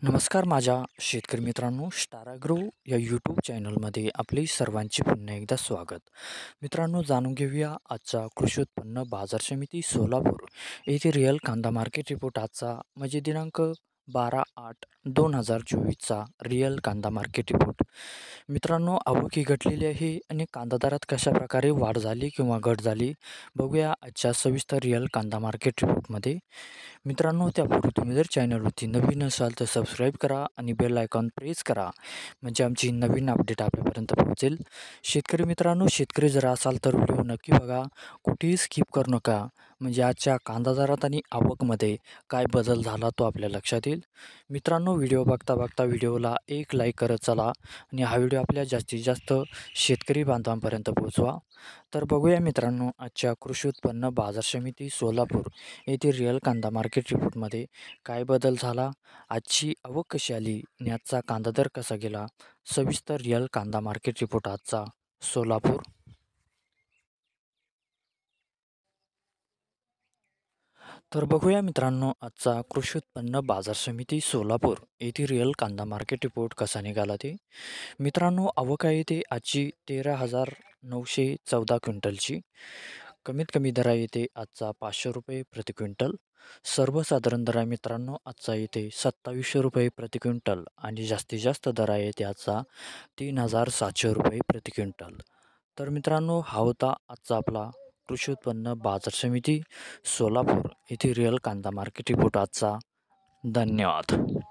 नमस्कार माझ्या शेतकरी मित्रांनो, स्टार ॲग्रो या यूट्यूब चॅनलमध्ये आपले सर्वांचे पुन्हा एकदा स्वागत. मित्रांनो, जाणून घेऊया आजचा कृषी उत्पन्न बाजार समिती सोलापूर येथे रिअल कांदा मार्केट रिपोर्ट आजचा म्हणजे दिनांक 12/8/2024चा रिअल कांदा मार्केट रिपोर्ट. मित्रांनो, आवक ही घटलेली आहे आणि कांदा दरात कशाप्रकारे वाढ झाली किंवा घट झाली बघूया आजच्या सविस्तर रिअल कांदा मार्केट रिपोर्टमध्ये. मित्रांनो, त्यापूर्वी तुम्ही जर चॅनलवरती नवीन असाल तर सबस्क्राईब करा आणि बेल आयकॉन प्रेस करा, म्हणजे आमची नवीन अपडेट आपल्यापर्यंत पोहोचेल. शेतकरी मित्रांनो, शेतकरी जर असाल तर व्हिडिओ नक्की बघा, कुठेही स्किप करू नका, म्हणजे आजच्या कांदा दरात आणि आवकमध्ये काय बदल झाला तो आपल्या लक्षात येईल. मित्रांनो, व्हिडिओ बघता बघता व्हिडिओला एक लाईक करत चला आणि हा व्हिडिओ आपल्या जास्तीत जास्त शेतकरी बांधवांपर्यंत पोहोचवा. तर बघूया मित्रांनो, आजच्या कृषी उत्पन्न बाजार समिती सोलापूर येथे रिअल कांदा मार्केट रिपोर्टमध्ये काय बदल झाला, आजची आवक कशी आली आणि आजचा कांदा दर कसा गेला. सविस्तर रिअल कांदा मार्केट रिपोर्ट आजचा सोलापूर. तर बघूया मित्रांनो, आजचा कृषी उत्पन्न बाजार समिती सोलापूर येथे रिअल कांदा मार्केट रिपोर्ट कसा निघाला ते. मित्रांनो, आवक आहे ते आजची 13,914 क्विंटलची. कमीत कमी दर आहे येते आजचा 500 रुपये प्रति क्विंटल. सर्वसाधारण दर आहे मित्रांनो आजचा येते 2700 रुपये प्रति क्विंटल आणि जास्तीत जास्त दर आहे येते आजचा 3,700 रुपये प्रति क्विंटल. तर मित्रांनो, हा होता आजचा आपला कृषी उत्पन्न बाजार समिती सोलापूर येथे रिअल कांदा मार्केट रिपोर्ट आजचा. धन्यवाद.